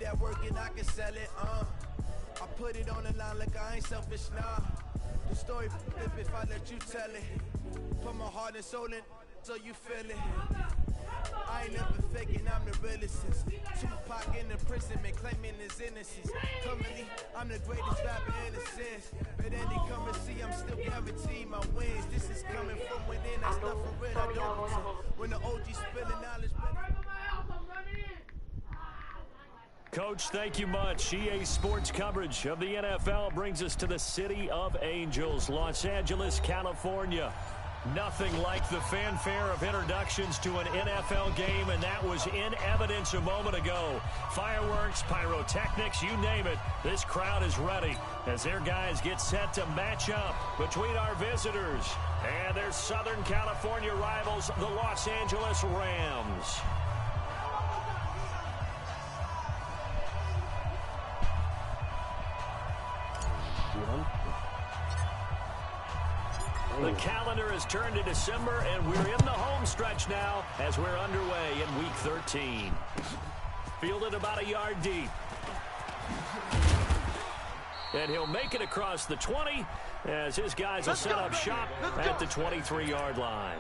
that work and I can sell it, I put it on the line like I ain't selfish, nah. The story flip if I let you tell it. Put my heart and soul in so you feel it. I ain't never faking, I'm the realest. Tupac in the prison, man, claiming his innocence. Currently, I'm the greatest rapper in a sense. But any come and see, I'm still guaranteed my wins. This is coming from within, that's not for real, I don't pretend. When the OG spilling knowledge, Coach, thank you much. EA Sports coverage of the NFL brings us to the City of Angels, Los Angeles, California. Nothing like the fanfare of introductions to an NFL game, and that was in evidence a moment ago. Fireworks, pyrotechnics, you name it. This crowd is ready as their guys get set to match up between our visitors and their Southern California rivals, the Los Angeles Rams. The calendar has turned to December, and we're in the home stretch now as we're underway in Week 13. Fielded about a yard deep. And he'll make it across the 20 as his guys will set up shop at the 23-yard line.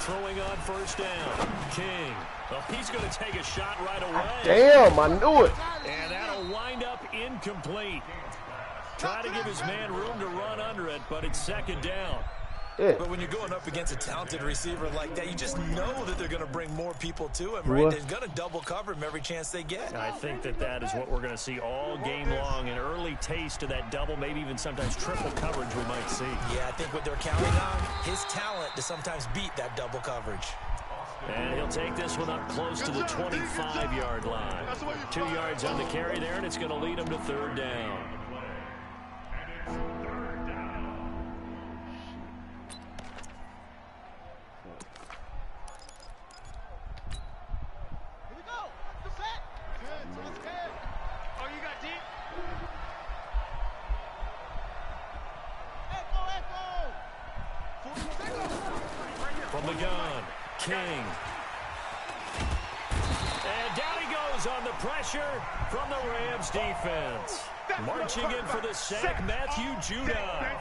Throwing on first down, King. Well, he's going to take a shot right away. Damn, I knew it. And that'll wind up incomplete. Try to give his man room to run under it, but it's second down. Yeah. But when you're going up against a talented receiver like that, you just know that they're going to bring more people to him, right? They're going to double cover him every chance they get. I think that is what we're going to see all game long, an early taste of that double, maybe even sometimes triple coverage we might see. Yeah, I think what they're counting on, his talent to sometimes beat that double coverage. And he'll take this one up close to the 25-yard line. 2 yards on the carry there, and it's going to lead him to third down. From the gun, King. And down he goes on the pressure from the Rams defense. Marching in for the sack, Matthew Judon.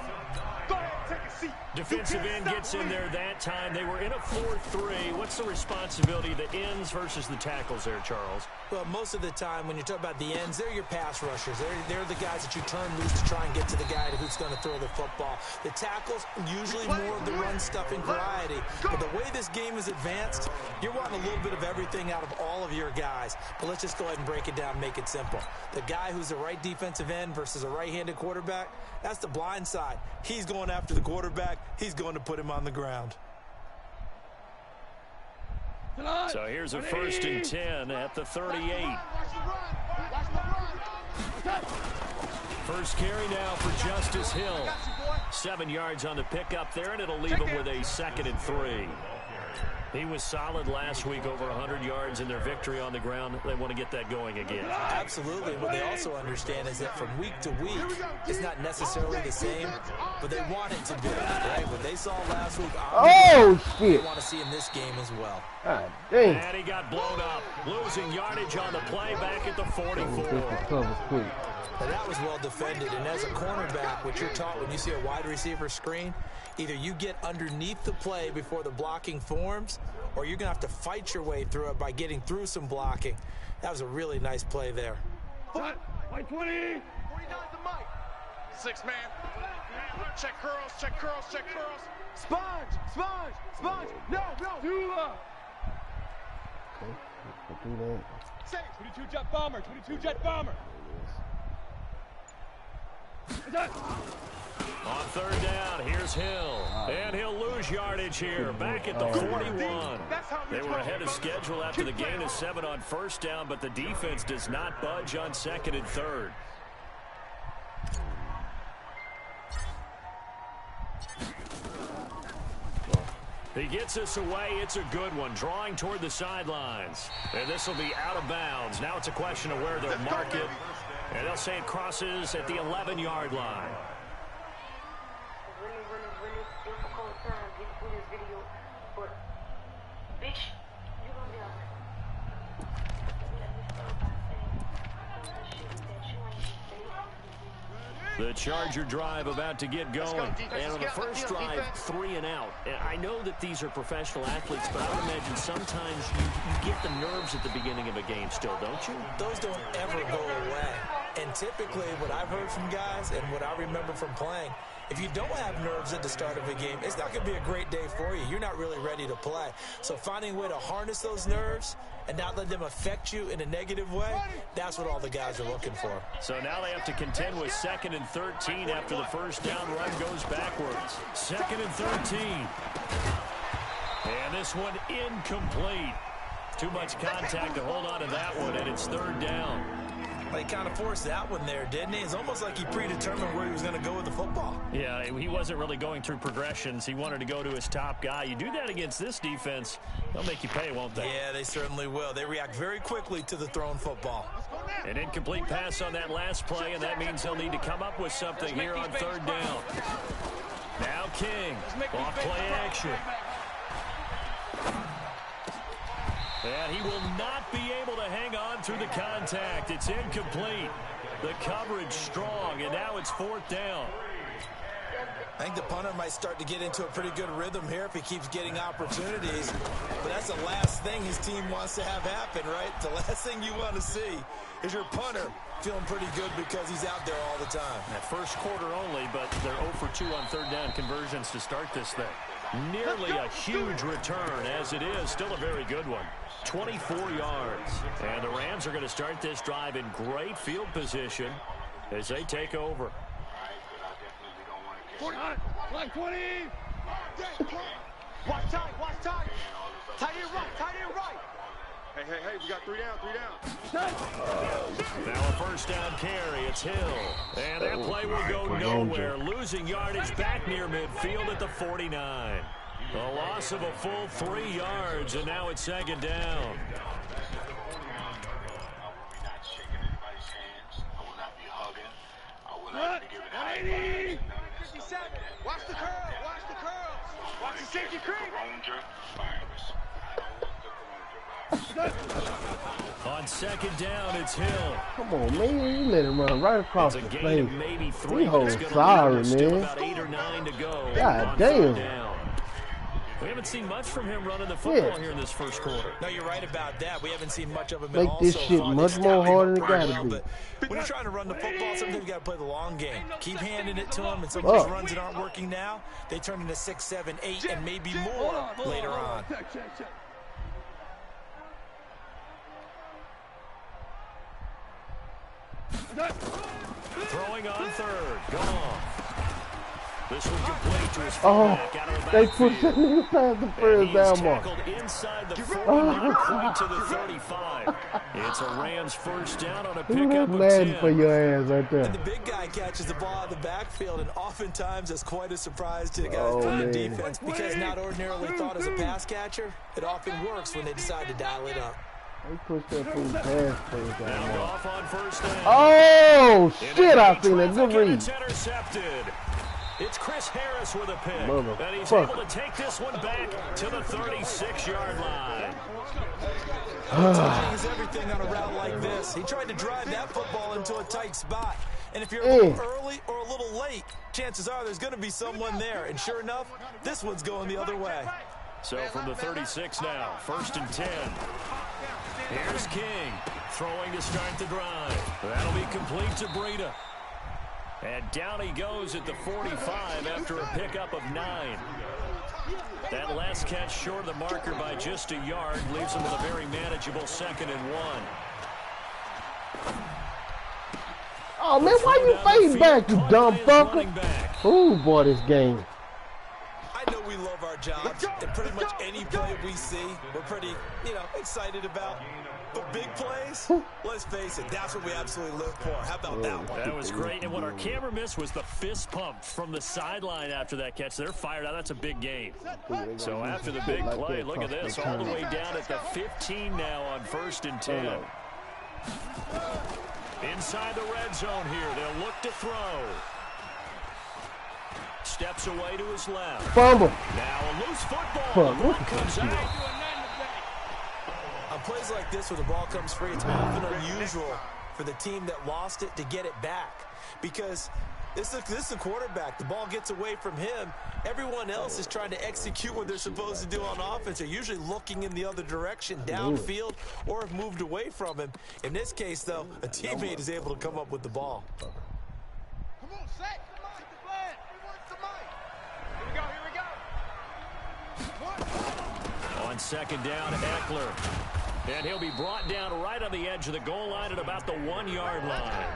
Defensive end gets in there that time. They were in a 4-3. What's the responsibility of the ends versus the tackles there, Charles? Well, most of the time when you talk about the ends, they're your pass rushers. They're the guys that you turn loose to try and get to the guy who's going to throw the football. The tackles, usually more of the run-stuffing variety. But the way this game is advanced, you're wanting a little bit of everything out of all of your guys. But let's just go ahead and break it down and make it simple. The guy who's the right defensive end versus a right-handed quarterback, that's the blind side. He's going after the quarterback. He's going to put him on the ground. So here's a 1st and 10 at the 38. First carry now for Justice Hill. 7 yards on the pickup there, and it'll leave him with a 2nd and 3. He was solid last week, over 100 yards in their victory on the ground. They want to get that going again. Absolutely. What they also understand is that from week to week, it's not necessarily the same, but they want it to be. Right? What they saw last week, shit, they want to see in this game as well. God dang. And he got blown up, losing yardage on the play back at the 44. Now that was well defended, and as a cornerback, what you're taught when you see a wide receiver screen, either you get underneath the play before the blocking forms, or you're going to have to fight your way through it by getting through some blocking. That was a really nice play there. White 20. 49 to Mike. 6 man. Check curls, check curls, check curls. Sponge. No. Dula. Okay, 22 jet bomber. On third down, here's Hill. And he'll lose yardage here, back at the 41. They were ahead of schedule after the gain of 7 on first down, but the defense does not budge on 2nd and 3rd. He gets us away. It's a good one, drawing toward the sidelines. And this will be out of bounds. Now it's a question of where they'll mark it. And they'll say it crosses at the 11-yard line. Really difficult time getting through this video, but bitch, you gonna be alright. Let me start by saying the shit that you ain't saying. The Charger drive about to get going. And on the first drive, 3 and out. I know that these are professional athletes, but I would imagine sometimes you get the nerves at the beginning of a game still, don't you? Those don't ever go away. And typically what I've heard from guys and what I remember from playing, if you don't have nerves at the start of a game, it's not going to be a great day for you. You're not really ready to play. So finding a way to harness those nerves and not let them affect you in a negative way, that's what all the guys are looking for. So now they have to contend with 2nd and 13 after the first down run goes backwards. 2nd and 13. And this one incomplete. Too much contact to hold on to that one, and it's 3rd down. Well, he kind of forced that one there, didn't he? It's almost like he predetermined where he was going to go with the football. Yeah, he wasn't really going through progressions. He wanted to go to his top guy. You do that against this defense, they'll make you pay, won't they? Yeah, they certainly will. They react very quickly to the thrown football. An incomplete pass on that last play, and that means he'll need to come up with something here on 3rd down. Now King, off play action. And he will not be able to hang on through the contact. It's incomplete. The coverage strong, and now it's 4th down. I think the punter might start to get into a pretty good rhythm here if he keeps getting opportunities. But that's the last thing his team wants to have happen, right? The last thing you want to see is your punter feeling pretty good because he's out there all the time. That first quarter only, but they're 0 for 2 on 3rd down conversions to start this thing. Nearly a huge return, as it is. Still a very good one. 24 yards. And the Rams are going to start this drive in great field position as they take over. Like 20. Watch tight. Tight end right. Hey, we got 3 down. Now a first down carry. It's Hill. And that play will go nowhere. Losing yardage back near midfield at the 49. A loss of a full 3 yards, and now it's 2nd down. Watch the curls. Watch the safety creep. On 2nd down, it's Hill. Come on, man. You let him run right across the It's a face. gain of maybe 3. He holds sorry, Still man. about 8 or 9 to go. God damn. Down. We haven't seen much from him running the football here in this first quarter. No, you're right about that. We haven't seen much of him at Make all this so shit far. much more harder than it gotta be. But when you're trying to run the football, sometimes you got to play the long game. Keep handing it to him, and some of these runs that aren't working now, they turn into 6, 7, 8, and maybe more later on. Throwing on 3rd. Gone. This one complete to his Oh, fullback out of the they backfield. pushed him past the first down mark. Tackled inside the 40, not quite to the 35. It's a Rams first down on a pickup That's of mad 10. for your ass right there. And the big guy catches the ball out of the backfield, and oftentimes it's quite a surprise to the guys Oh, playing man. defense because not ordinarily thought as a pass catcher. It often works when they decide to dial it up. They pushed that fool past first down Now mark. off on first down. Oh, In shit, a I seen that. traffic, Good and read. It's intercepted. It's Chris Harris with a pick. And he's Motherfucker. able to take this one back to the 36-yard line. Timing is everything on a route like this. He tried to drive that football into a tight spot. And if you're a little early or a little late, chances are there's going to be someone there. And sure enough, this one's going the other way. So from the 36 now, 1st and 10. Here's King throwing to start the drive. That'll be complete to Breida. And down he goes at the 45 after a pickup of 9. That last catch short of the marker by just a yard leaves him with a very manageable 2nd and 1. Oh, man, why you fading back, you dumb fucker? Ooh, boy, this game. I know we love our jobs, and pretty much any play we see, we're pretty, excited about. But big plays, let's face it, that's what we absolutely live for. How about that one? That was great, and what our camera missed was the fist pump from the sideline after that catch. They're fired out. That's a big gain. So after the big play, look at this, all the way down at the 15 now on 1st and 10. inside the red zone here. They'll look to throw. Steps away to his left. Fumble. Now a loose football. The ball comes out. On plays like this where the ball comes free, it's often unusual for the team that lost it to get it back. Because this is a quarterback. The ball gets away from him. Everyone else is trying to execute what they're supposed to do on offense. They're usually looking in the other direction, downfield, or have moved away from him. In this case, though, a teammate is able to come up with the ball. Come on, set. Come on, the flag. Here we go. On second down, Eckler. And he'll be brought down right on the edge of the goal line at about the 1-yard line.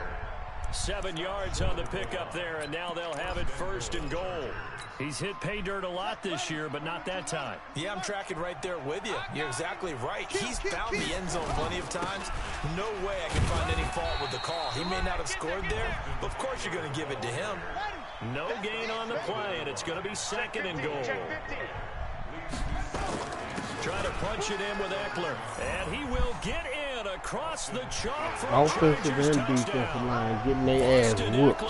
7 yards on the pickup there, and now they'll have it 1st and goal. He's hit pay dirt a lot this year, but not that time. Yeah, I'm tracking right there with you. You're exactly right. He's found the end zone plenty of times. No way I can find any fault with the call. He may not have scored there, but of course you're going to give it to him. No gain on the play, and it's going to be 2nd and goal. Trying to punch it in with Eckler, and he will get in across the chalk for offensive and defensive line getting their ass whooped.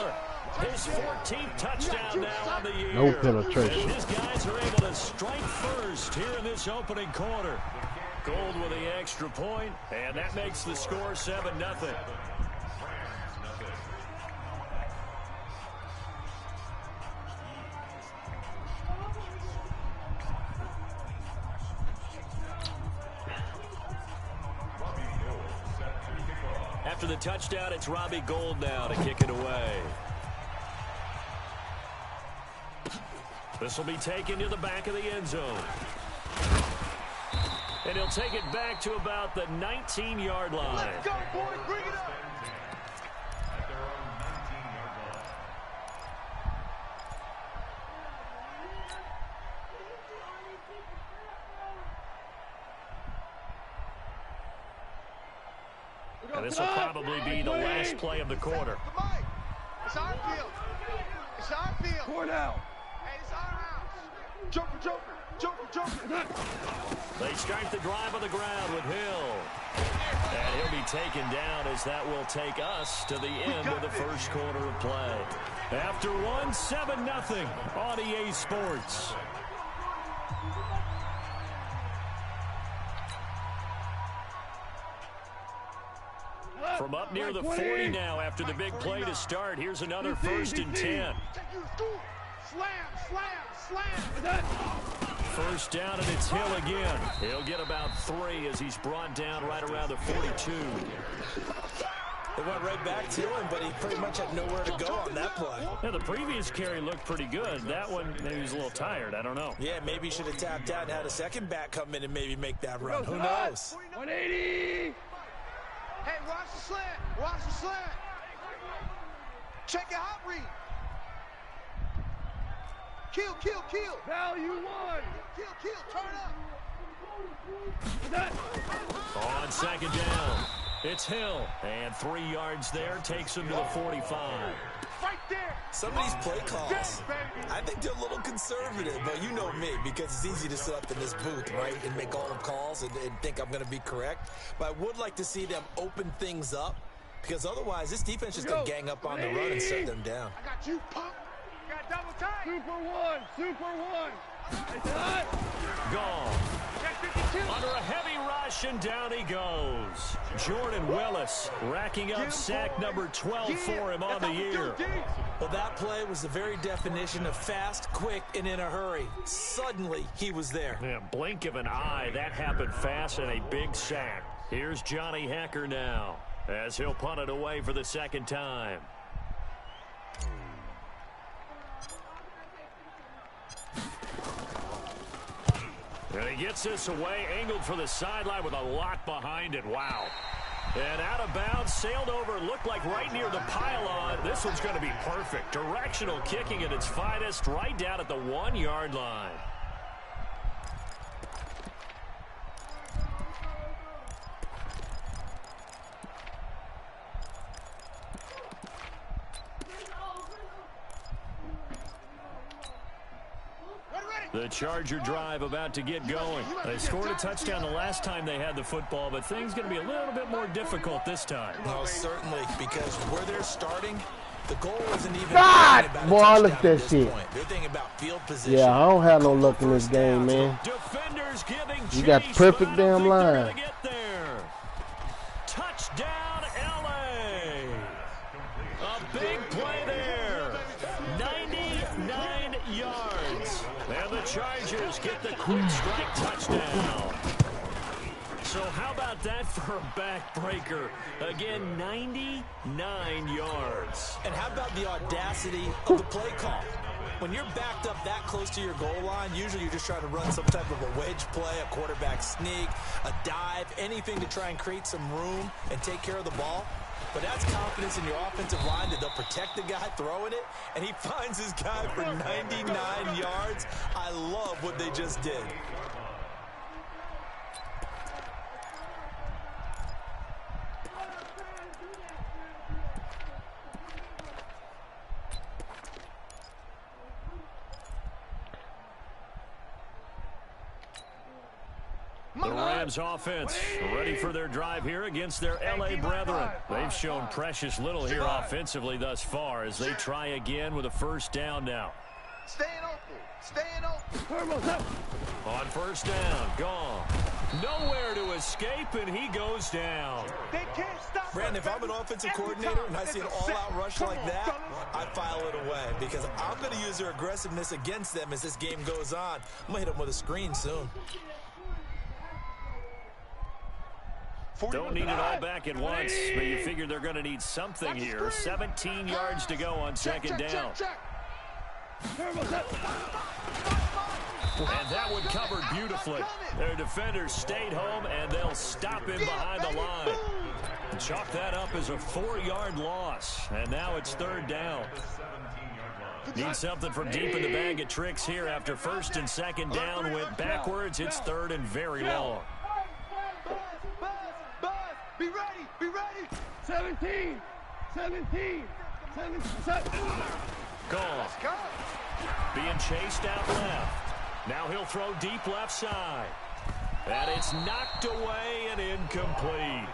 His 14th touchdown now on the year. No penetration. And his guys are able to strike first here in this opening quarter. Gold with the extra point, and that makes the score 7-0. After the touchdown, it's Robbie Gould now to kick it away. This will be taken to the back of the end zone. And he'll take it back to about the 19-yard line. Let's go, boys. Bring it up. And this will probably be the last play of the quarter. It's our field. It's our field. Pour it out. Hey, it's our house. Joker, Joker, Joker, Joker. They start the drive on the ground with Hill. And he'll be taken down as that will take us to the end of the first quarter of play. After one, 7-0 on EA Sports. From up near the 40 now after the big play to start. Here's another 1st and 10. Slam, slam, slam. 1st down, and it's Hill again. He'll get about 3 as he's brought down right around the 42. They went right back to him, but he pretty much had nowhere to go on that play. Yeah, the previous carry looked pretty good. That one, maybe he was a little tired. I don't know. Yeah, maybe he should have tapped out and had a second back come in and maybe make that run. Who knows? 180. Hey, watch the slant. Watch the slant. Check your hot read. Kill, kill, kill. Value 1. Kill, kill. Turn up. On second down, it's Hill. And 3 yards there takes him to the 45. Right there. Some of these play calls, I think they're a little conservative, but you know me, because it's easy to sit up in this booth, right, and make all the calls and think I'm going to be correct. But I would like to see them open things up, because otherwise this defense is going to gang up on the run and shut them down. I got you, punk. You got double time. Super 1. It's hot. Gone. Under a heavy rush, and down he goes. Jordan Willis racking up sack number 12 for him on the year. Well, that play was the very definition of fast, quick, and in a hurry. Suddenly, he was there. Yeah, blink of an eye, that happened fast, and a big sack. Here's Johnny Hecker now, as he'll punt it away for the 2nd time. And he gets this away, angled for the sideline with a lot behind it. Wow. And out of bounds, sailed over, looked like right near the pylon. This one's going to be perfect. Directional kicking at its finest, right down at the 1-yard line. Ready, ready. The Charger drive about to get going. They scored a touchdown the last time they had the football, but things going to be a little bit more difficult this time. No, certainly, because where they're starting, the goal isn't even God! about a Boy, look touchdown at that shit. point. They're thinking about field position. Yeah, I don't have no luck in this game, man. Defenders giving You got chase, perfect but I don't damn think they're line. gonna get there. Touchdown, LA. A big play there. 99 yards. And the Chargers get the quick strike touchdown. So how about that for a backbreaker? Again, 99 yards. And how about the audacity of the play call? When you're backed up that close to your goal line, usually you're just trying to run some type of a wedge play, a quarterback sneak, a dive, anything to try and create some room and take care of the ball. But that's confidence in your offensive line that they'll protect the guy throwing it, and he finds his guy for 99 yards. I love what they just did. The Rams offense ready for their drive here against their LA brethren. They've shown precious little here offensively thus far as they try again with a first down now. Staying open. Staying open. On first down, gone. Nowhere to escape, and he goes down. They can't stop. Brandon, if I'm an offensive coordinator and I see an all-out rush like that, I file it away because I'm going to use their aggressiveness against them as this game goes on. I'm going to hit them with a screen soon. Don't need it all back at once, but you figure they're going to need something here. 17 yards to go on second down. And that one covered beautifully. Their defenders stayed home, and they'll stop him behind the line. Chalk that up as a 4-yard loss, and now it's third down. Need something from deep in the bag of tricks here after first and second down went backwards. It's third and very long. Be ready. Be ready. 17. 17. 17. Gone. Being chased out left. Now he'll throw deep left side. And it's knocked away and incomplete.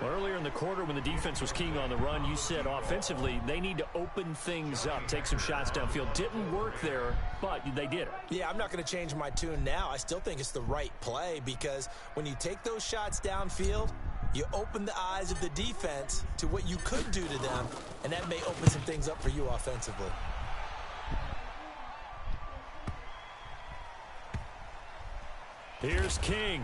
Earlier in the quarter when the defense was keying on the run, you said offensively they need to open things up, take some shots downfield. Didn't work there, but they did it. Yeah, I'm not going to change my tune now. I still think it's the right play because when you take those shots downfield, you open the eyes of the defense to what you could do to them, and that may open some things up for you offensively. Here's King.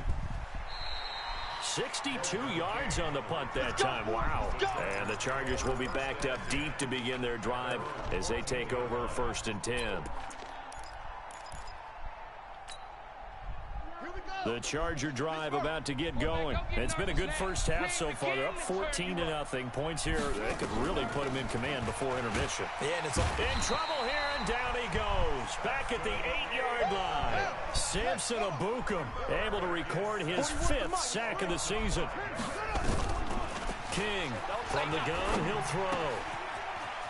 62 yards on the punt that time. Wow. And the Chargers will be backed up deep to begin their drive as they take over first and 10. The Charger drive about to get going. It's been a good first half so far. They're up 14-0. Points here. They could really put them in command before intermission. Yeah, and it's in trouble here, and down he goes. Back at the 8-yard line. Samson Abukum able to record his 5th sack of the season. King from the gun, he'll throw.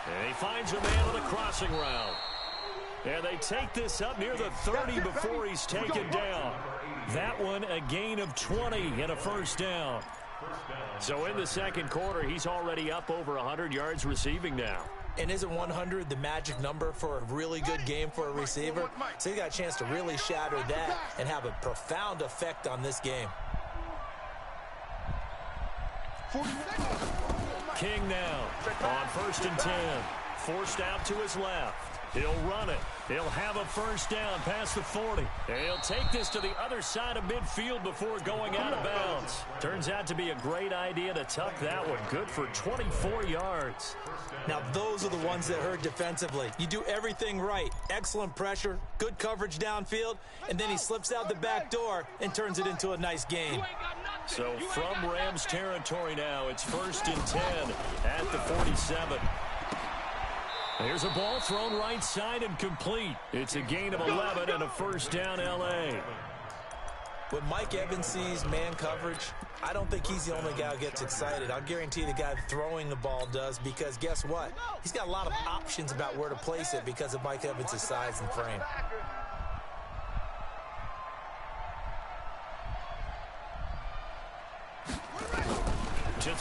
And he finds a man on a crossing route. And they take this up near the 30 before he's taken down. That one a gain of 20 and a first down. So in the second quarter, he's already up over 100 yards receiving now. And isn't 100 the magic number for a really good game for a receiver? So he got a chance to really shatter that and have a profound effect on this game. King now on first and 10. Forced out to his left. He'll run it. He'll have a first down past the 40. And he'll take this to the other side of midfield before going out of bounds. Turns out to be a great idea to tuck that one. Good for 24 yards. Now, those are the ones that hurt defensively. You do everything right. Excellent pressure, good coverage downfield, and then he slips out the back door and turns it into a nice gain. So from Rams territory now, it's first and 10 at the 47. Here's a ball thrown right side and complete. It's a gain of 11 and a first down L.A. When Mike Evans sees man coverage, I don't think he's the only guy who gets excited. I'll guarantee the guy throwing the ball does because guess what? He's got a lot of options about where to place it because of Mike Evans' size and frame.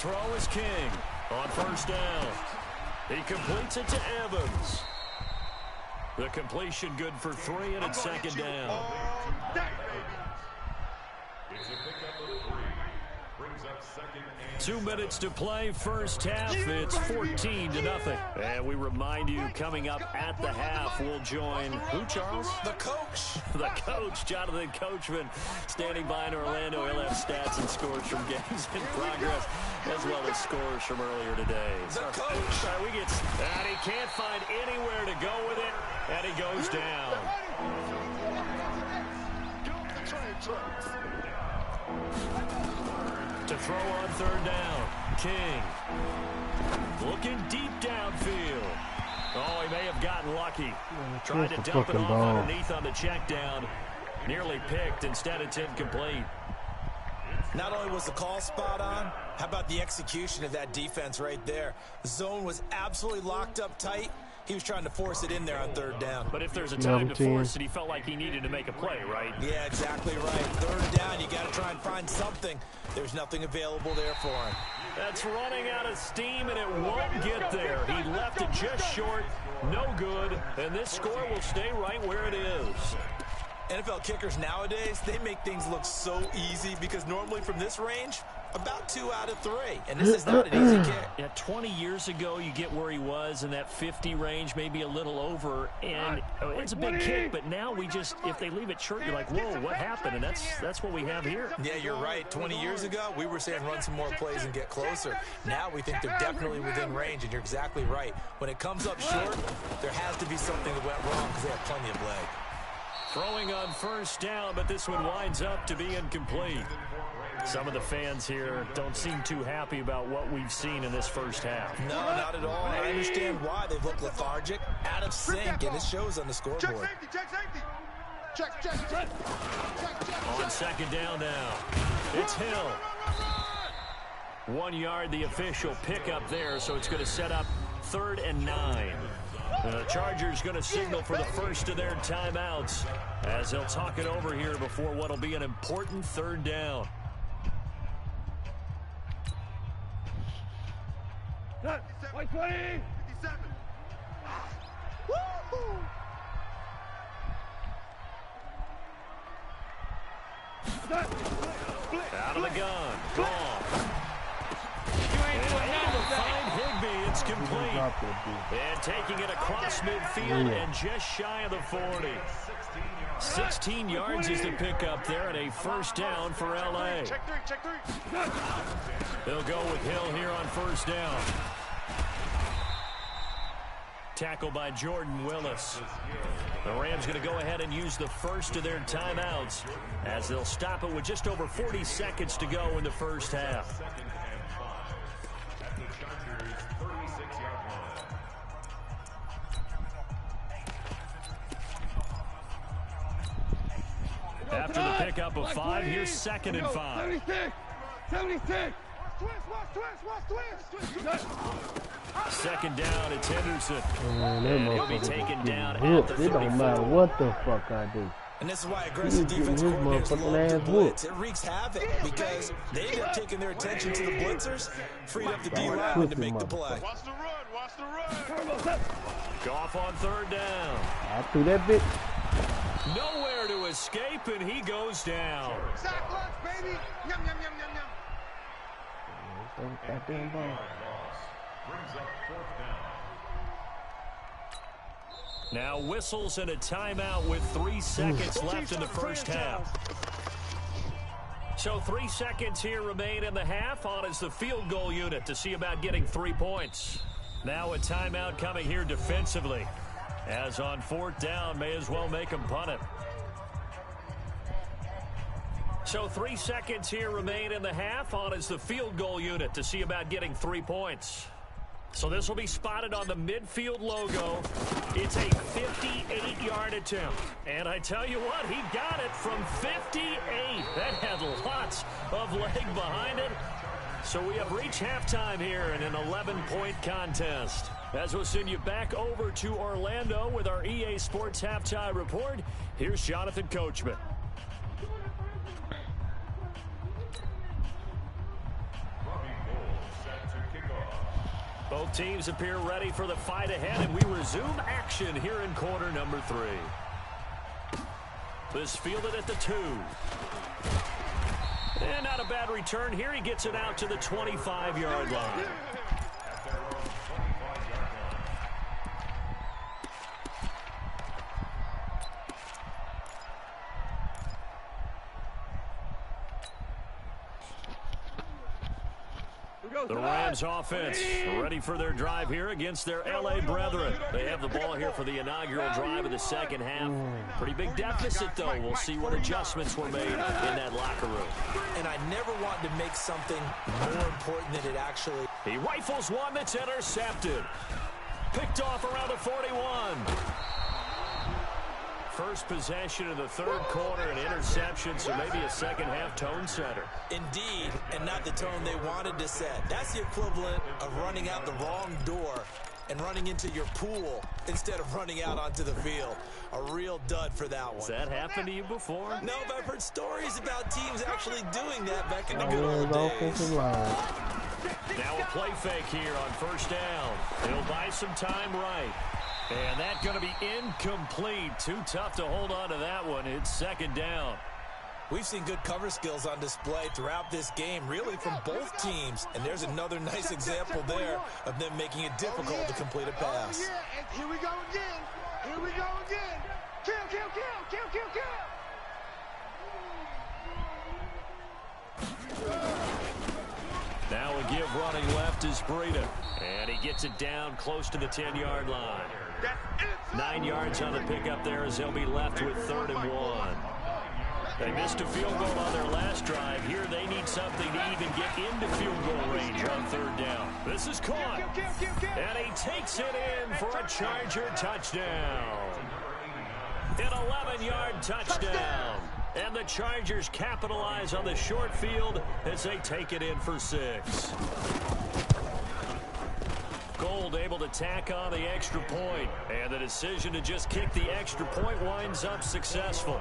throw is King on first down. He completes it to Evans. The completion good for 3, and it's second down. It's a pickup of 3. Brings up second and 2 minutes to play first half. It's 14-0. And we remind you, coming up at the half, we'll join who, Charles? The coach. The coach, Jonathan Coachman, standing by in Orlando. He'll have stats and scores from games in progress, as well as scores from earlier today. The coach. We get, and he can't find anywhere to go with it, and he goes down. To throw on third down, King. Looking deep downfield. Oh, he may have gotten lucky. Tried to dump it off underneath on the check down. Nearly picked. Instead, it's incomplete. Not only was the call spot on, how about the execution of that defense right there? The zone was absolutely locked up tight. He was trying to force it in there on third down. But if there's a time to force it, he felt like he needed to make a play, right? Yeah, exactly right. Third down, you got to try and find something. There's nothing available there for him. That's running out of steam, and it won't get there. He left it just short, no good, and this score will stay right where it is. NFL kickers nowadays, they make things look so easy because normally from this range, about 2 out of 3. And this is not an easy kick. Yeah, 20 years ago, you get where he was in that 50 range, maybe a little over, and it's a big kick, but now we just, if they leave it short, you're like, whoa, what happened? And that's what we have here. Yeah, you're right. 20 years ago, we were saying run some more plays and get closer. Now we think they're definitely within range, and you're exactly right. When it comes up short, there has to be something that went wrong because they have plenty of leg. Throwing on first down, but this one winds up to be incomplete. Some of the fans here don't seem too happy about what we've seen in this first half. No, not at all. I understand why. They've looked lethargic, out of sync, and it shows on the scoreboard. Check safety, check safety. Check. On second down now, it's Hill. 1 yard, the official pickup there, so it's going to set up 3rd and 9. The Chargers going to signal for the first of their timeouts as they'll talk it over here before what will be an important 3rd down. White 20, 57. Woo! Out of the gun, gone. Find Higbee, it's complete. And taking it across midfield and just shy of the 40. 16 yards is the pickup there and a first down for L.A. Check three. They'll go with Hill here on first down. Tackle by Jordan Willis. The Rams going to go ahead and use the first of their timeouts as they'll stop it with just over 40 seconds to go in the first half. After the pickup of 5, here's 2nd and 5. 76. Second down, it's Henderson. And he'll be taken down at the 35. It don't matter what the fuck I do. And this is why aggressive defense coordinators love to blitz. It wreaks havoc because they end up taking their attention to the blitzers, freed up the D-line to make the play. Watch the run. Goff on 3rd down. I threw that bitch. Nowhere to escape, and he goes down. Sack lunch, baby. Yum, yum, yum, yum, yum. Goddamn ball. Brings up 4th down. Now whistles and a timeout with 3 seconds left in the first half. So 3 seconds here remain in the half. On is the field goal unit to see about getting 3 points. Now a timeout coming here defensively. As on 4th down, may as well make him punt it. So 3 seconds here remain in the half. On is the field goal unit to see about getting 3 points. So this will be spotted on the midfield logo. It's a 58-yard attempt. And I tell you what, he got it from 58. That had lots of leg behind it. So we have reached halftime here in an 11-point contest. As we'll send you back over to Orlando with our EA Sports Halftime Report, here's Jonathan Coachman. Both teams appear ready for the fight ahead, and we resume action here in quarter number 3. This fielded at the 2. And not a bad return here. He gets it out to the 25-yard line. The Rams offense ready for their drive here against their L.A. brethren. They have the ball here for the inaugural drive of the second half. Pretty big deficit, though. We'll see what adjustments were made in that locker room. And I never want to make something more important than it actually. He rifles one that's intercepted. Picked off around the 41. First possession of the third quarter, an interception, so maybe a second-half tone setter. Indeed, and not the tone they wanted to set. That's the equivalent of running out the wrong door and running into your pool instead of running out onto the field. A real dud for that one. Has that happened to you before? No, but I've heard stories about teams actually doing that back in the good old days. Now a play fake here on first down. He'll buy some time right. And that's going to be incomplete. Too tough to hold on to that one. It's second down. We've seen good cover skills on display throughout this game, really from both teams. And there's another nice example there of them making it difficult to complete a pass. Oh, yeah. And here we go again. Here we go again. Kill, kill, kill, kill, kill, kill. Now a give running left is Breida. And he gets it down close to the 10-yard line. 9 yards on the pickup there as they'll be left with 3rd and 1. They missed a field goal on their last drive. Here they need something to even get into field goal range on 3rd down. This is caught. And he takes it in for a Charger touchdown. An 11-yard touchdown. And the Chargers capitalize on the short field as they take it in for 6. Gold able to tack on the extra point. And the decision to just kick the extra point winds up successful.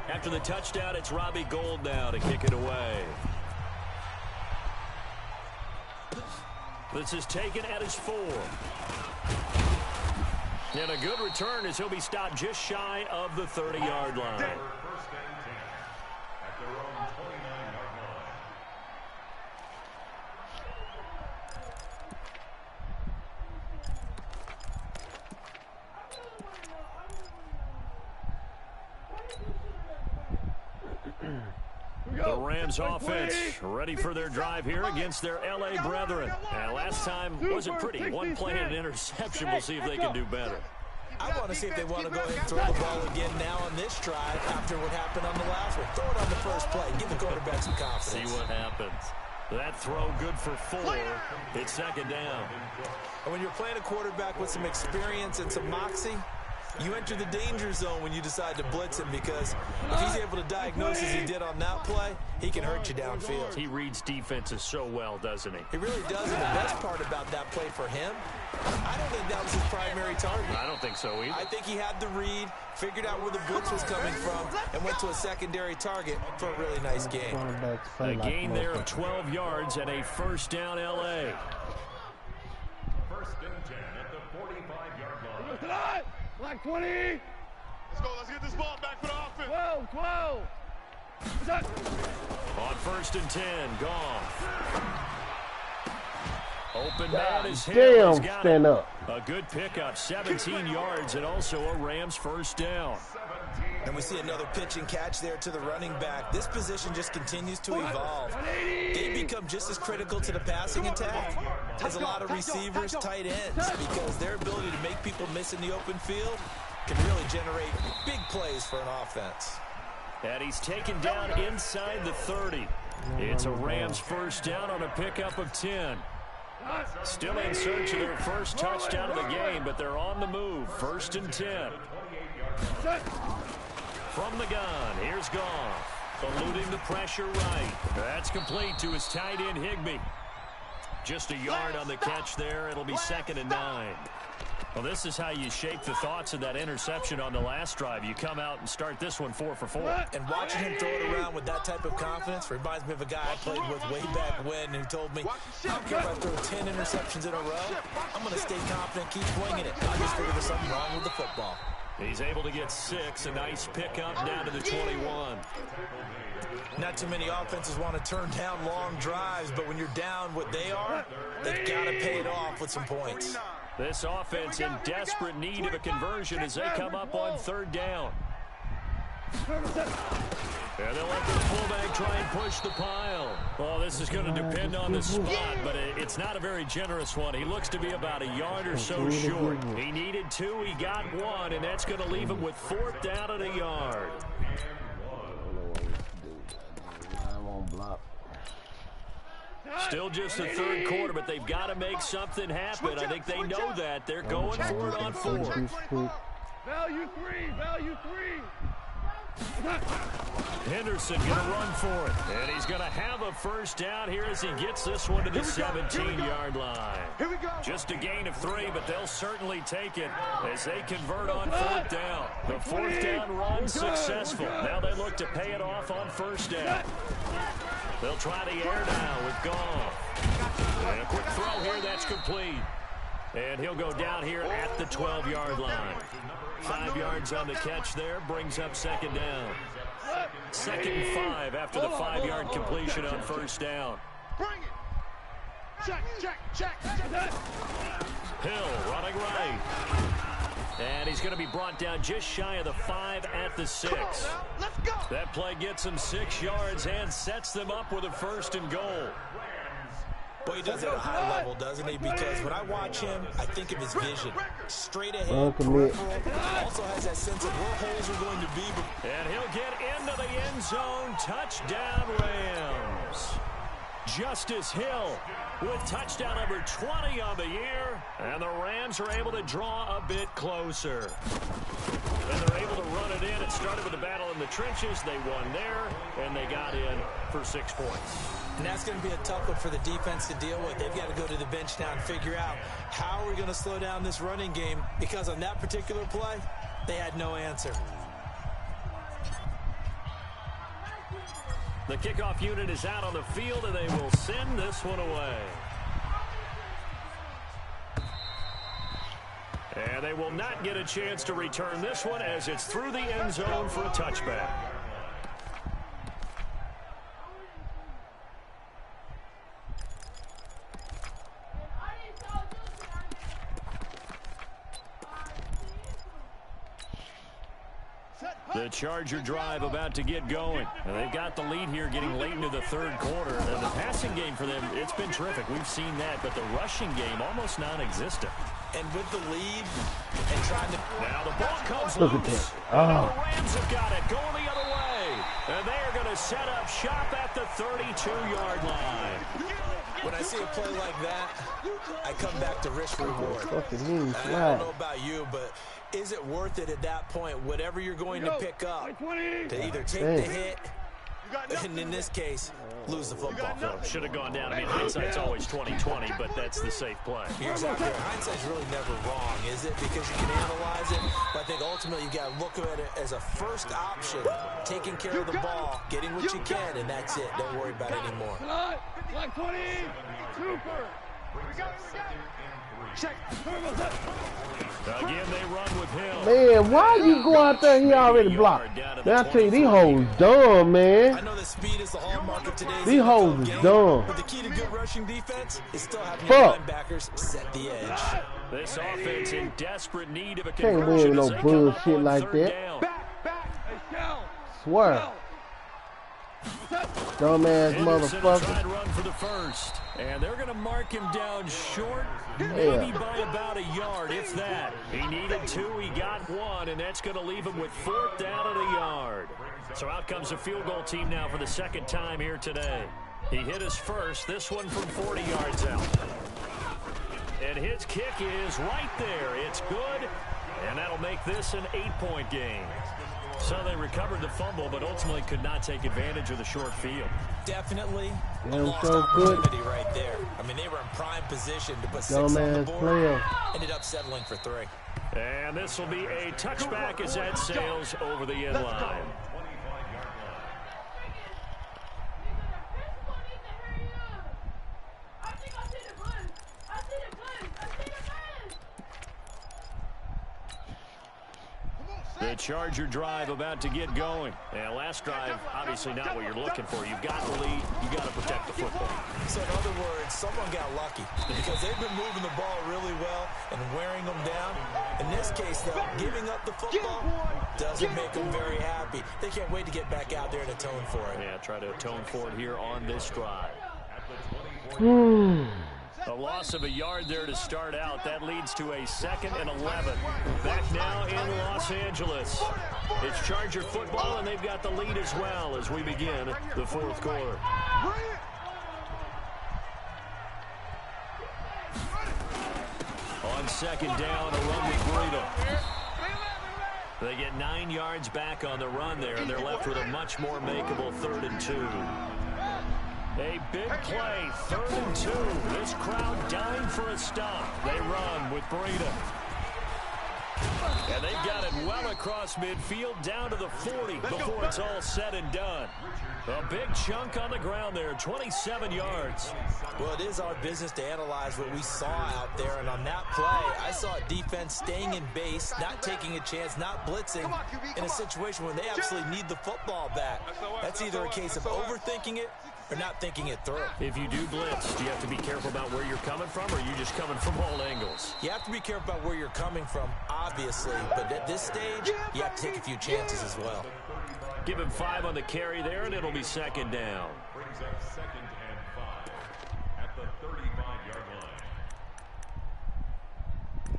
After the touchdown, it's Robbie Gould now to kick it away. This is taken at his 4. And a good return as he'll be stopped just shy of the 30-yard line. The Rams offense ready for their drive here against their L.A. brethren. And last time wasn't pretty. One play and an interception. We'll see if they can do better. I want to see if they want to go ahead and throw the ball again now on this drive after what happened on the last one. Throw it on the first play. Give the quarterback some confidence. See what happens. That throw good for 4. It's second down. And when you're playing a quarterback with some experience and some moxie, you enter the danger zone when you decide to blitz him, because if he's able to diagnose as he did on that play, he can hurt you downfield. He reads defenses so well, doesn't he? He really does, and the best part about that play for him, I don't think that was his primary target. I don't think so either. I think he had the read, figured out where the blitz was coming from, and went to a secondary target for a really nice game. A gain there of 12 yards and a first down L.A. First and 10 at the 45-yard line. Like 20. Let's go. Let's get this ball back for the offense. 12. What's that? On first and 10, Goff. Open man is hit. Damn, stand up. A good pickup, 17 yards, and also a Rams first down. And we see another pitch and catch there to the running back. This position just continues to evolve. They become just as critical to the passing attack as a lot of receivers, tight ends, because their ability to make people miss in the open field can really generate big plays for an offense. And he's taken down inside the 30. It's a Rams first down on a pickup of 10. Still in search of their first touchdown of the game, but they're on the move. First and 10. From the gun, here's Goff. Eluding the pressure right. That's complete to his tight end, Higbee. Just a yard on the catch there. It'll be second and 9. Well, this is how you shape the thoughts of that interception on the last drive. You come out and start this one 4 for 4. And watching him throw it around with that type of confidence reminds me of a guy I played with way back when who told me, I don't care if I throw 10 interceptions in a row, I'm going to stay confident, keep swinging it. I just figured there's something wrong with the football. He's able to get 6, a nice pickup down to the 21. Not too many offenses want to turn down long drives, but when you're down what they are, they've got to pay it off with some points. This offense in desperate need of a conversion as they come up on 3rd down. And they'll let the fullback try and push the pile. Well, this is going to depend on the spot, but it's not a very generous one. He looks to be about a yard or so short. He needed 2, he got 1, and that's going to leave him with 4th down and a yard. Still just the 3rd quarter, but they've got to make something happen. I think they know that. They're going for it on 4. Value 3, value 3. Henderson going to run for it. And he's going to have a 1st down here as he gets this one to the 17-yard line. Just a gain of 3, but they'll certainly take it as they convert on 4th down. The 4th down run successful. Now they look to pay it off on 1st down. They'll try the air now with Goff. And a quick throw here, that's complete. And he'll go down here at the 12-yard line. 5 yards on the catch there, brings up 2nd down. 2nd and 5 after the 5-yard completion on 1st down. Bring it. Check. Hill running right. And he's going to be brought down just shy of the 5 at the 6. Let's go. That play gets him 6 yards and sets them up with a 1st and goal. Boy, he does it at a high level, doesn't he? Because when I watch him, I think of his vision. Straight ahead, peripheral. Also has that sense of where holes are going to be. And he'll get into the end zone. Touchdown, Rams. Justice Hill with touchdown number 20 on the year. And the Rams are able to draw a bit closer. And they're able to run it in. It started with a battle in the trenches. They won there, and they got in for 6 points. And that's going to be a tough one for the defense to deal with. They've got to go to the bench now and figure out how are we going to slow down this running game, because on that particular play, they had no answer. The kickoff unit is out on the field, and they will send this one away. And they will not get a chance to return this one as it's through the end zone for a touchback. The Charger drive about to get going. And they've got the lead here getting late into the 3rd quarter. And the passing game for them, it's been terrific. We've seen that. But the rushing game, almost non-existent. And with the lead and trying to... Now the ball comes Look loose. at that. Oh. The Rams have got it going the other way. And they are going to set up shop at the 32-yard line. When I see a play like that, I come back to risk reward. Fucking I don't know about you, but is it worth it at that point, whatever you're going to pick up, to either take the hit, and in this case, lose the football? So should have gone down. I mean, hindsight's always 20/20, but that's the safe play. You're exactly right. Hindsight's really never wrong, is it? Because you can analyze it, but I think ultimately you got to look at it as a first option, taking care of the ball, getting what you can, and that's it. Don't worry about it anymore. Black 20, Super. Check. Again, they run with Hill. Man, why you go out there? He already blocked. Man, I tell you, these hoes dumb, man. I know that speed is the hallmark of today's These hoes is dumb. But the key to good rushing defense is still having your linebackers set the edge. This offense in desperate need of a Can't conversion win as no they come up bullshit on like 3rd that. down. Swear. Dumbass Henderson will try motherfucker. and run for the 1st. And they're going to mark him down short, maybe by about a yard, if that. He needed 2, he got 1, and that's going to leave him with 4th down and a yard. So out comes the field goal team now for the 2nd time here today. He hit his first, this one from 40 yards out. And his kick is right there. It's good, and that'll make this an 8-point game. So they recovered the fumble, but ultimately could not take advantage of the short field. Definitely a Damn, lost so opportunity good. right there. I mean, they were in prime position to put 6 on the board. Player. Ended up settling for 3. And this will be a touchback as that sails over the end line. The Charger drive about to get going. And last drive, obviously not what you're looking for. You've got the lead. You've got to protect the football. So in other words, someone got lucky because they've been moving the ball really well and wearing them down. In this case, though, giving up the football doesn't make them very happy. They can't wait to get back out there and atone for it. Yeah, try to atone for it here on this drive. A loss of a yard there to start out. That leads to a 2nd and 11. Back now in Los Angeles. It's Charger football, and they've got the lead as well as we begin the 4th quarter. On 2nd down, a run with Burrito. They get 9 yards back on the run there, and they're left with a much more makeable 3rd and 2. A big play, 3rd and 2. This crowd dying for a stop. They run with Burrito. And they've got it well across midfield down to the 40 before it's all said and done. A big chunk on the ground there, 27 yards. Well, it is our business to analyze what we saw out there, and on that play, I saw a defense staying in base, not taking a chance, not blitzing in a situation where they absolutely need the football back. That's either a case of overthinking it or not thinking it through. If you do blitz, do you have to be careful about where you're coming from, or are you just coming from all angles? You have to be careful about where you're coming from, obviously, but at this stage, you have to take a few chances as well. Give him 5 on the carry there, and it'll be 2nd down. Brings up 2nd and 5 at the 35-yard line.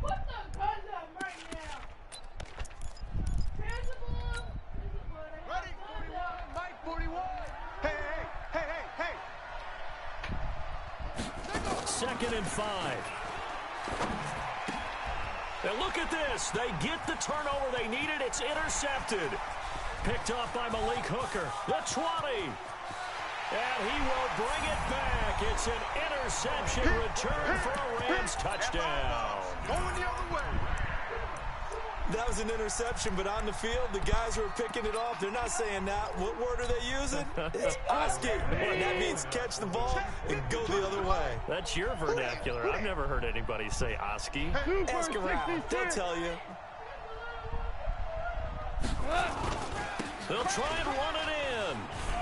What the guns up right now? Here's the ball. Ready? 41. Mike 41. Hey, hey, hey, hey, hey. 2nd and 5. And look at this. They get the turnover they needed. It's intercepted. Picked off by Malik Hooker. The 20. And he will bring it back. It's an interception return for a Rams touchdown. Going the other way. That was an interception, but on the field, the guys who are picking it off, they're not saying that. What word are they using? It's Oski. That means catch the ball and go the other way. That's your vernacular. I've never heard anybody say Oski. Ask around. They'll tell you. They'll try and run it in.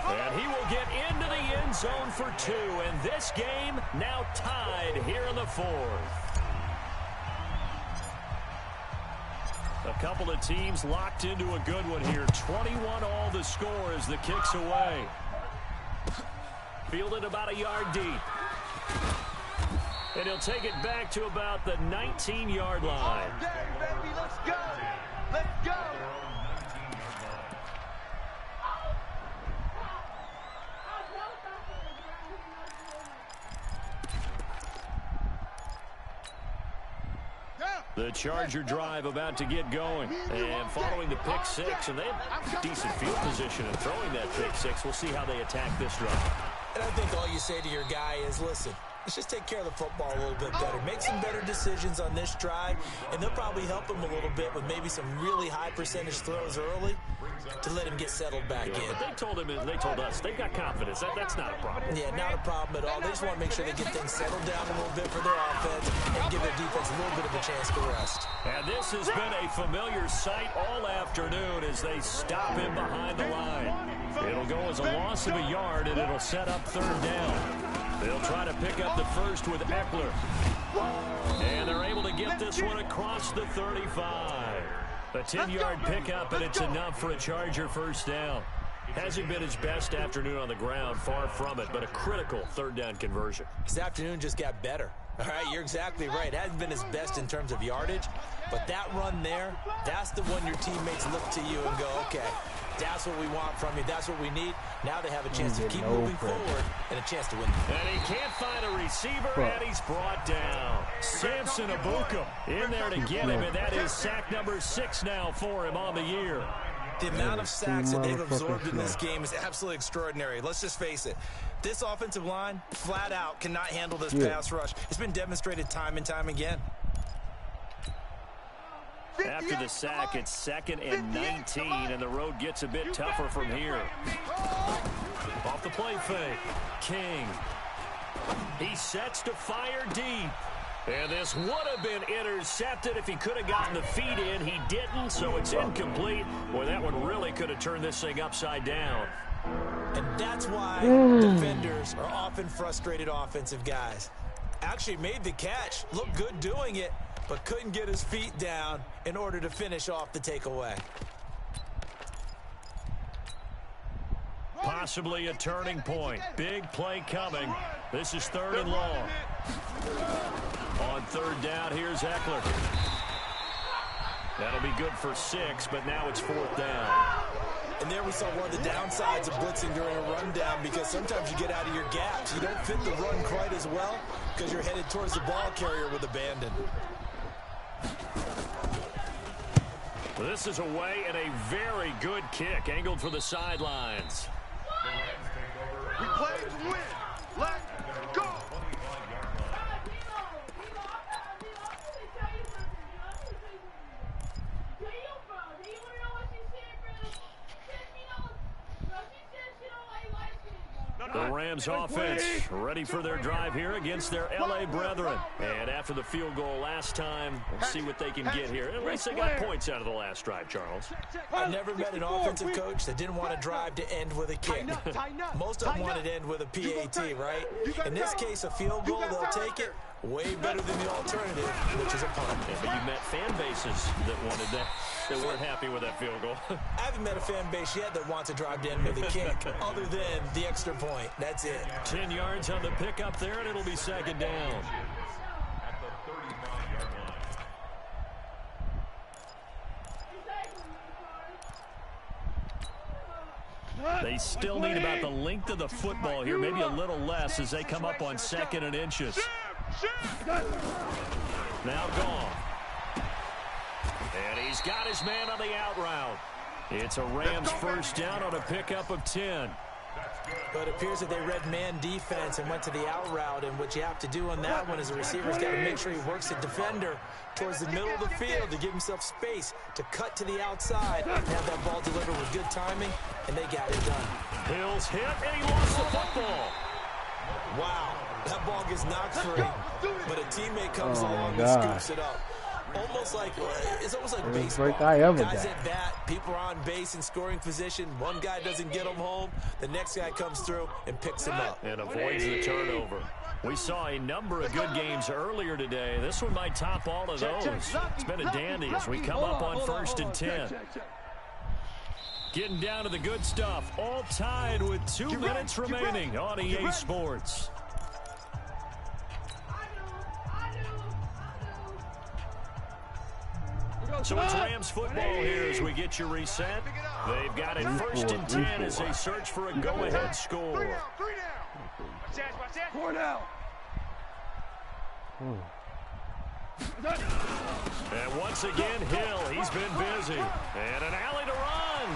And he will get into the end zone for 2. And this game now tied here in the 4th. A couple of teams locked into a good one here. 21 all the score as the kick's away. Fielded about a yard deep. And he'll take it back to about the 19-yard line. All day, baby. Let's go. Let's go. The Charger drive about to get going. And following the pick 6, and they have decent field position in throwing that pick 6. We'll see how they attack this drive. And I think all you say to your guy is, listen, let's just take care of the football a little bit better. Make some better decisions on this drive, and they'll probably help him a little bit with maybe some really high percentage throws early to let him get settled back in. But they told us they've got confidence. That's not a problem. Yeah, not a problem at all. They just want to make sure they get things settled down a little bit for their offense and give their defense a little bit of a chance to rest. And this has been a familiar sight all afternoon as they stop him behind the line. It'll go as a loss of a yard, and it'll set up 3rd down. They'll try to pick up the first with Eckler. And they're able to get this one across the 35. A 10-yard pickup, and it's enough for a Charger first down. Hasn't been his best afternoon on the ground, far from it, but a critical 3rd down conversion. His afternoon just got better. All right, you're exactly right. It hasn't been his best in terms of yardage, but that run there, that's the one your teammates look to you and go, okay, that's what we want from you. That's what we need. Now they have a chance to keep moving forward and a chance to win. And he can't find a receiver, and he's brought down. Samson Abuka in there to get him, and that is sack number 6 now for him on the year. The amount of sacks that they've absorbed in this game is absolutely extraordinary. Let's just face it. This offensive line, flat out, cannot handle this pass rush. It's been demonstrated time and time again. After the sack, it's 2nd and 19, and the road gets a bit tougher from here. Off the play fake, King. He sets to fire deep. And this would have been intercepted if he could have gotten the feet in. He didn't, so it's incomplete. Boy, that one really could have turned this thing upside down. And that's why defenders are often frustrated offensive guys. Actually made the catch, looked good doing it, but couldn't get his feet down in order to finish off the takeaway. Possibly a turning point. Big play coming. This is 3rd and long. On 3rd down, here's Eckler. That'll be good for 6, but now it's 4th down. And there we saw one of the downsides of blitzing during a rundown, because sometimes you get out of your gaps. You don't fit the run quite as well because you're headed towards the ball carrier with abandon. This is away and a very good kick angled for the sidelines. We play to win. Let's go. The Rams offense ready for their drive here against their L.A. brethren. And after the field goal last time, we'll see what they can get here. At least they got points out of the last drive, Charles. I've never met an offensive coach that didn't want to drive to end with a kick. Most of them wanted to end with a PAT, right? In this case, a field goal, they'll take it. Way better than the alternative, which is a punt. Yeah, but you met fan bases that wanted that, that weren't happy with that field goal. I haven't met a fan base yet that wants to drive to end with a kick, other than the extra point. That's it. 10 yards on the pickup there, and it'll be 2nd down. At the 35-yard line. They still need about the length of the football here, maybe a little less as they come up on 2nd and inches. Now gone. And he's got his man on the out route. It's a Rams 1st down on a pickup of 10. But it appears that they read man defense and went to the out route, and what you have to do on that one is the receiver's got to make sure he works the defender towards the middle of the field to give himself space to cut to the outside and have that ball delivered with good timing, and they got it done. Hills hit, and he lost the football. Wow, that ball gets knocked free, but a teammate comes along and scoops it up. It's almost like baseball. Guys at bat, people are on base in scoring position. One guy doesn't get them home. The next guy comes through and picks him up. And avoids the turnover. We saw a number of good games earlier today. This one might top all of those. It's been a dandy as we come up on 1st and 10. Getting down to the good stuff. All tied with 2 minutes remaining on EA Sports. So it's Rams football here as we get you reset. They've got it 1st and 10 as they search for a go-ahead score. 4 down. And once again, Hill, he's been busy. And an alley to run.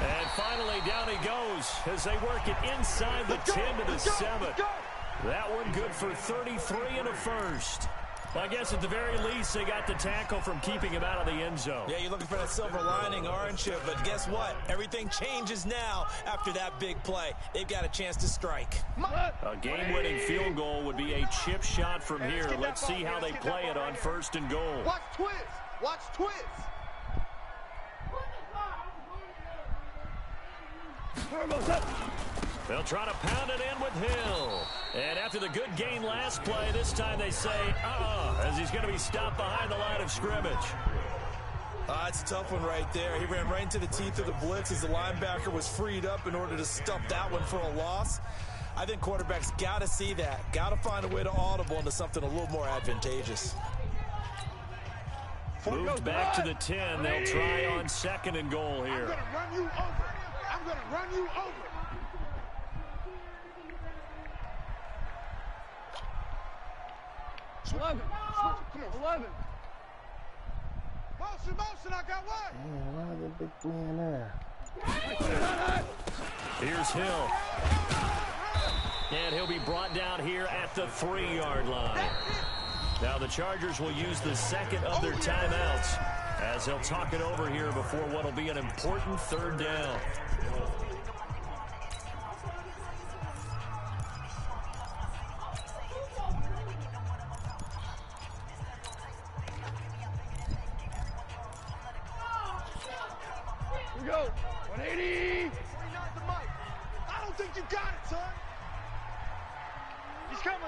And finally, down he goes as they work it inside the 10 to the 7. That one good for 33 and a 1st. Well, I guess at the very least, they got the tackle from keeping him out of the end zone. Yeah, you're looking for that silver lining, aren't you? But guess what? Everything changes now after that big play. They've got a chance to strike. A game-winning field goal would be a chip shot from here. Let's see how they play it on 1st and goal. Watch twist. Watch twist. They'll try to pound it in with Hill. And after the good gain last play, this time they say, as he's going to be stopped behind the line of scrimmage. It's a tough one right there. He ran right into the teeth of the blitz as the linebacker was freed up in order to stuff that one for a loss. I think quarterbacks got to see that. Got to find a way to audible into something a little more advantageous. Moved back to the 10. They'll try on 2nd and goal here. I'm going to run you over. I'm going to run you over. Come on. 11. Motion, I got one. Man, why is that big man there? Here's Hill. And he'll be brought down here at the 3-yard line. Now the Chargers will use the second of their timeouts as they'll talk it over here before what will be an important 3rd down. Here we go. 180. 49's the mic. I don't think you got it, son. He's coming.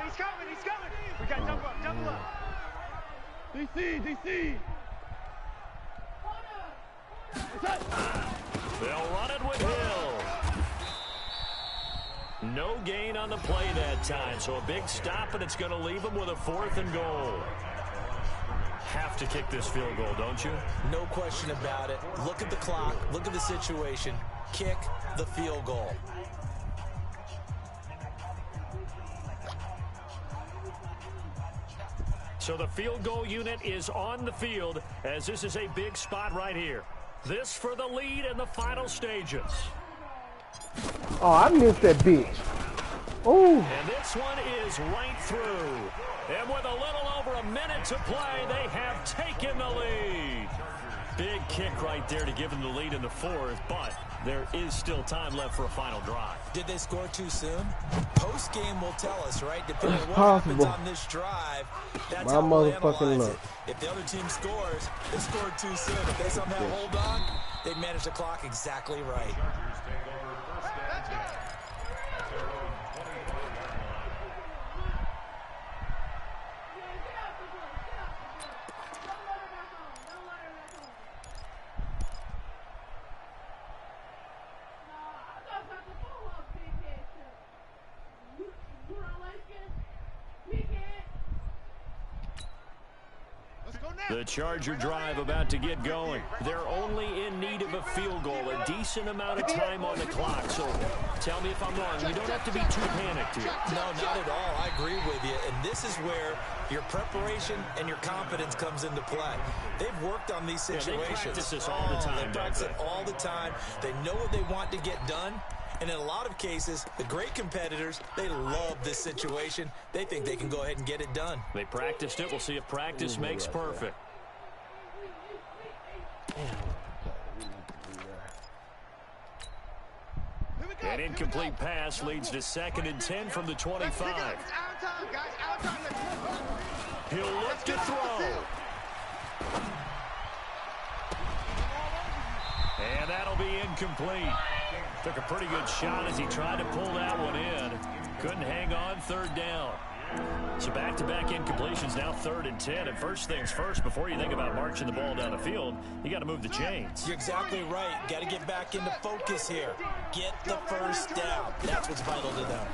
We got double up. DC. They'll run it with Hill. No gain on the play that time, so a big stop, and it's going to leave them with a 4th and goal. Have to kick this field goal, don't you? No question about it. Look at the clock. Look at the situation. Kick the field goal. So the field goal unit is on the field as this is a big spot right here. This for the lead in the final stages. Oh, I missed that bitch. Oh. And this one is right through. And with a little over a minute to play, they have taken the lead. Big kick right there to give them the lead in the 4th, but there is still time left for a final drive. Did they score too soon? Post-game will tell us, right? Depending on what Possible. happens on this drive, that's My how we'll motherfucking analyze luck. it. If the other team scores, they scored too soon. If they somehow hold on, they manage the clock exactly right. The Charger drive about to get going. They're only in need of a field goal, a decent amount of time on the clock. So tell me if I'm wrong. You don't have to be too panicked here. No, not at all. I agree with you. And this is where your preparation and your confidence comes into play. They've worked on these situations. They practice this all the time. They practice it all the time. They know what they want to get done. And in a lot of cases, the great competitors, they love this situation. They think they can go ahead and get it done. They practiced it. We'll see if practice makes perfect. An incomplete pass leads to 2nd and 10 from the 25. He'll look to throw. And that'll be incomplete. Took a pretty good shot as he tried to pull that one in. Couldn't hang on, 3rd down. So back-to-back incompletions, now 3rd and 10. And first things first, before you think about marching the ball down the field, you got to move the chains. You're exactly right. Got to get back into focus here. Get the first down. That's what's vital to them.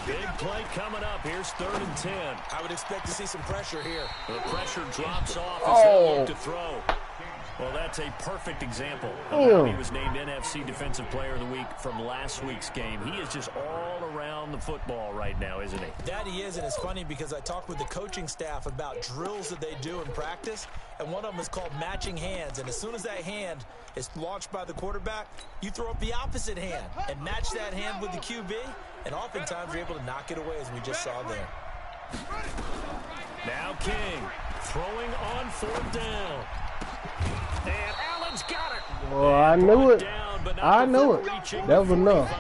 Big play coming up. Here's 3rd and 10. I would expect to see some pressure here. The pressure drops off as they look to throw. Well, that's a perfect example of how he was named NFC Defensive Player of the Week from last week's game. He is just all around the football right now, isn't he? That he is, and it's funny because I talked with the coaching staff about drills that they do in practice, and one of them is called matching hands. And as soon as that hand is launched by the quarterback, you throw up the opposite hand and match that hand with the QB, and oftentimes you're able to knock it away, as we just saw there. Now King throwing on 4th down. And Allen's got it. Oh, I knew it. I knew it. That was enough.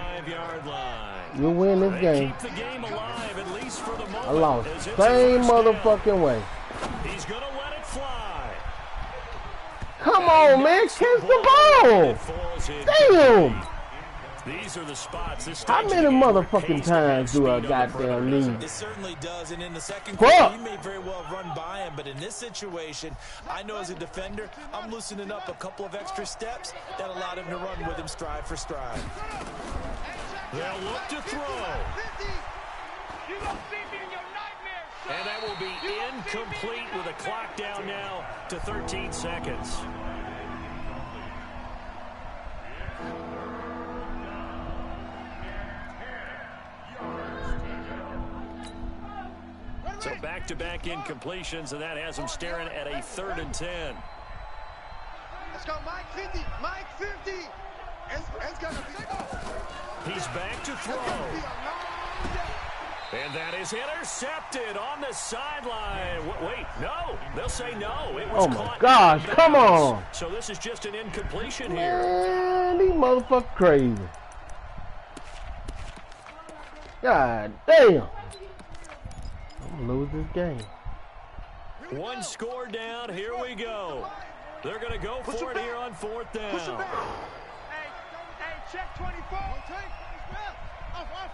You'll win this game. Keep the game alive, at least for the moment. I lost. Same motherfucking way. He's going to let it fly. Come on, man. Catch the ball. Damn. These are the spots. How many motherfucking times do I goddamn need? It certainly does, and in the second quarter, you may very well run by him, but in this situation, I know as a defender, I'm loosening up a couple of extra steps that allowed him to run with him stride for stride. They'll look to throw. And that will be incomplete with a clock down now to 13 seconds. So back-to-back incompletions, and that has them staring at a 3rd and 10. Let's go, Mike 50. Mike 50. It's going to be. He's back to throw. And that is intercepted on the sideline. Wait, no. They'll say no. It was Oh, my caught gosh. Come on. So this is just an incompletion here. Man, these motherfuckers crazy. God damn. I'm going to lose this game. One score down. Here we go. They're going to go for it here on 4th down. Hey, check 24. Off.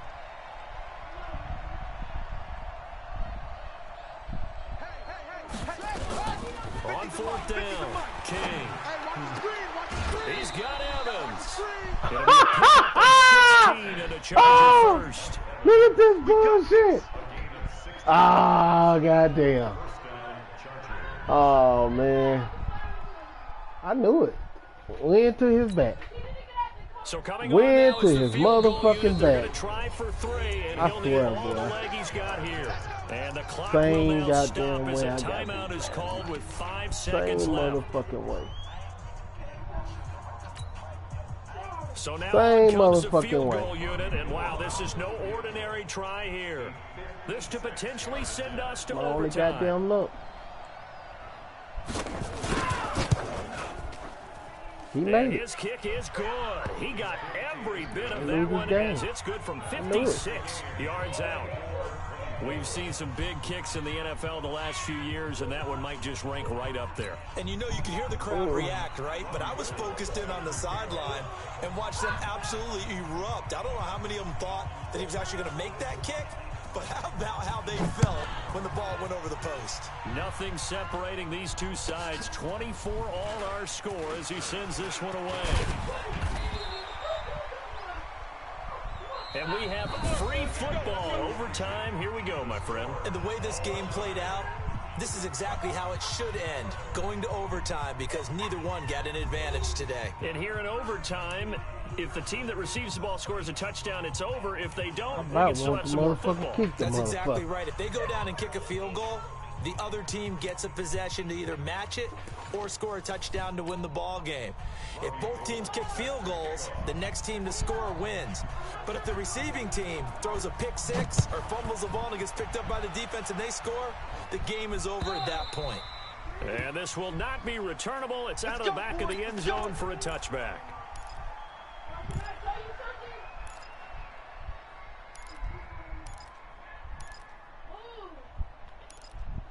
On 4th down, King. He's got Evans. It'll be a 16 and a Charger first. Look at this bullshit. Ah, goddamn. Oh, man. I knew it. Went to his back. So coming Went on to now is his the field goal motherfucking unit. They're back. gonna try for 3, and I he'll need swear, all the boy. leg he's got here. And the clock Same will now goddamn stop as way a I got timeout is called with 5 Same seconds left. motherfucking way. So now Same on comes the motherfucking field way. goal unit, and wow, this is no ordinary try here. This to potentially send us to My only overtime. goddamn look. He And made it. his kick is good. He got every bit of He that loses one game. as it's good from I knew it. 56 yards out. We've seen some big kicks in the NFL the last few years, and that one might just rank right up there. And you know, you can hear the crowd react, right? But I was focused in on the sideline and watched them absolutely erupt. I don't know how many of them thought that he was actually going to make that kick, but how about how they felt when the ball went over the post? Nothing separating these two sides. 24 all our score as he sends this one away. And we have free football overtime. Here we go, my friend. And the way this game played out, this is exactly how it should end, going to overtime, because neither one got an advantage today. And here in overtime, if the team that receives the ball scores a touchdown, it's over. If they don't, we I can still want have the some more motherfucker football. kick the That's exactly motherfucker. right. If they go down and kick a field goal, the other team gets a possession to either match it or score a touchdown to win the ball game. If both teams kick field goals, the next team to score wins. But if the receiving team throws a pick six or fumbles the ball and gets picked up by the defense and they score, the game is over at that point. And this will not be returnable. It's out of the back of the end zone for a touchback.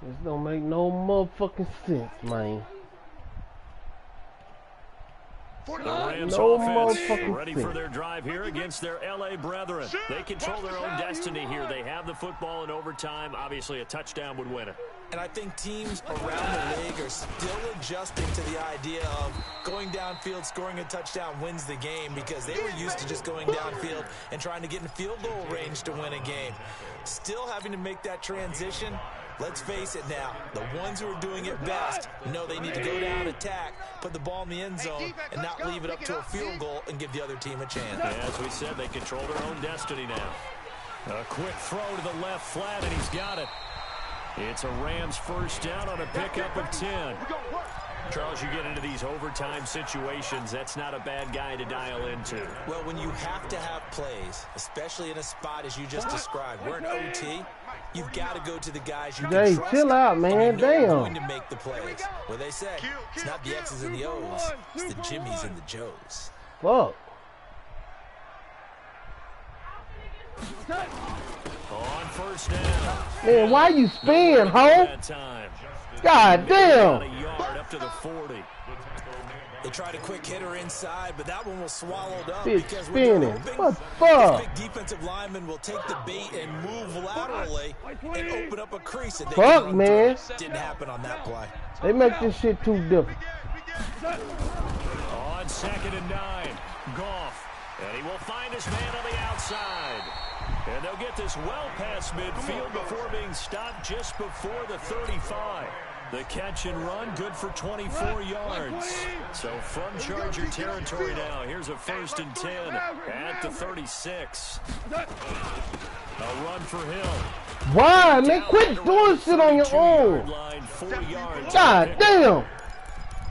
This don't make no motherfucking sense, man. The Rams No offense motherfucking ready sense. for their drive here against their LA brethren. They control their own destiny here. They have the football in overtime. Obviously, a touchdown would win it. And I think teams around the league are still adjusting to the idea of going downfield, scoring a touchdown wins the game, because they were used to just going downfield and trying to get in field goal range to win a game. Still having to make that transition. Let's face it now, the ones who are doing it best know they need to go down, attack, put the ball in the end zone, and not leave it up to a field goal and give the other team a chance. As we said, they control their own destiny now. A quick throw to the left flat, and he's got it. It's a Rams first down on a pickup of 10. Charles, you get into these overtime situations, that's not a bad guy to dial into. Well, when you have to have plays, especially in a spot as you just described, we're in OT, you've got to go to the guys you can Jay, trust. chill out, and man. you know are Damn. going to make the plays. Well, they say it's not the X's and the O's, it's the Jimmies and the Joes. Fuck. On first down. Man, why you spin, ho? That time. God About a damn. yard up to the 40. They tried a quick hitter inside, but that one was swallowed up It's because what they're spinning. hoping What is fuck? big defensive lineman will take the bait and move laterally and open up a crease that they Fuck, can run man. through. Didn't happen on that play. They make this shit too different. On 2nd and 9, Goff. And he will find his man on the outside. And they'll get this well past midfield before being stopped just before the 35. The catch and run, good for 24 yards. So from Charger territory now, here's a 1st and 10 at the 36. A run for Hill. Why, man? Quit doing shit on your own. Line, 4 yards. God damn.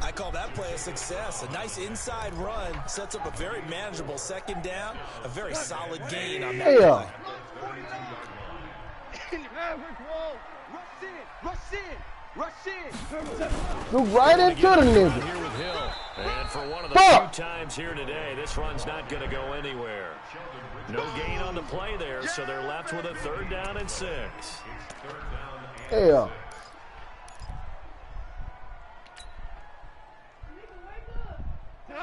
I call that play a success. A nice inside run sets up a very manageable second down, a very solid gain on that play. Go right into the nigga. Here with Hill. And for one of the few times here today, this run's not going to go anywhere. No gain on the play there, so they're left with a 3rd down and 6. Yeah.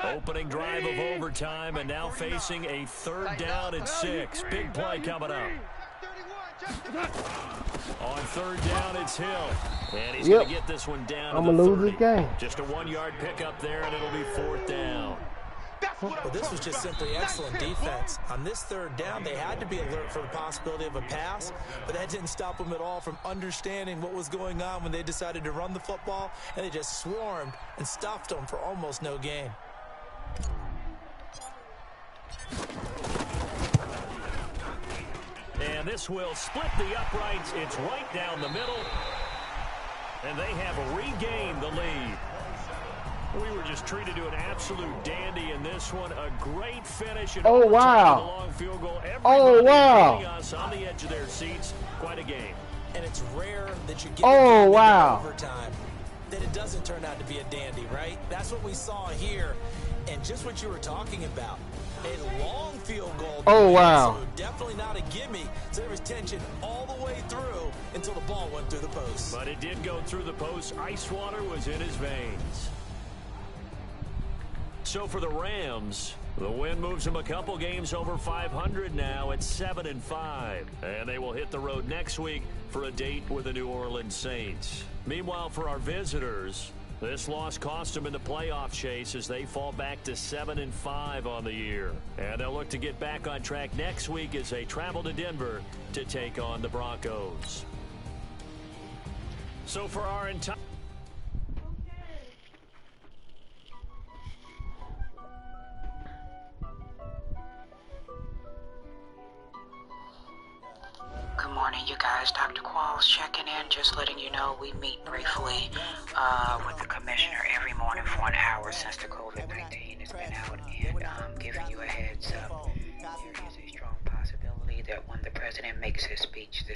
Opening drive of overtime, and now facing a 3rd down and 6. Big play coming up. On 3rd down, it's Hill. And he's going to get this one down. I'm going to lose this game. Just a 1-yard pickup there, and it'll be 4th down. Well, this was just simply excellent defense. On this 3rd down, they had to be alert for the possibility of a pass, but that didn't stop them at all from understanding what was going on when they decided to run the football, and they just swarmed and stuffed them for almost no gain. And this will split the uprights. It's right down the middle. And they have regained the lead. We were just treated to an absolute dandy in this one. A great finish. Oh, wow. A long field goal. Oh, wow. Everybody us on the edge of their seats. Quite a game. And it's rare that you get overtime, that it doesn't turn out to be a dandy, right? That's what we saw here. And just what you were talking about. A long field goal. Oh, wow. So definitely not a gimme. So there was tension all the way through until the ball went through the post. But it did go through the post. Ice water was in his veins. So for the Rams, the win moves them a couple games over 500 now at 7-5. And they will hit the road next week for a date with the New Orleans Saints. Meanwhile, for our visitors, this loss cost them in the playoff chase as they fall back to 7-5 on the year. And they'll look to get back on track next week as they travel to Denver to take on the Broncos. So for our entire... Good morning, you guys. Dr. Qualls checking in, just letting you know we meet briefly with the commissioner every morning for an hour since the COVID-19 has been out, and giving you a heads up. There is a strong possibility that when the president makes his speech this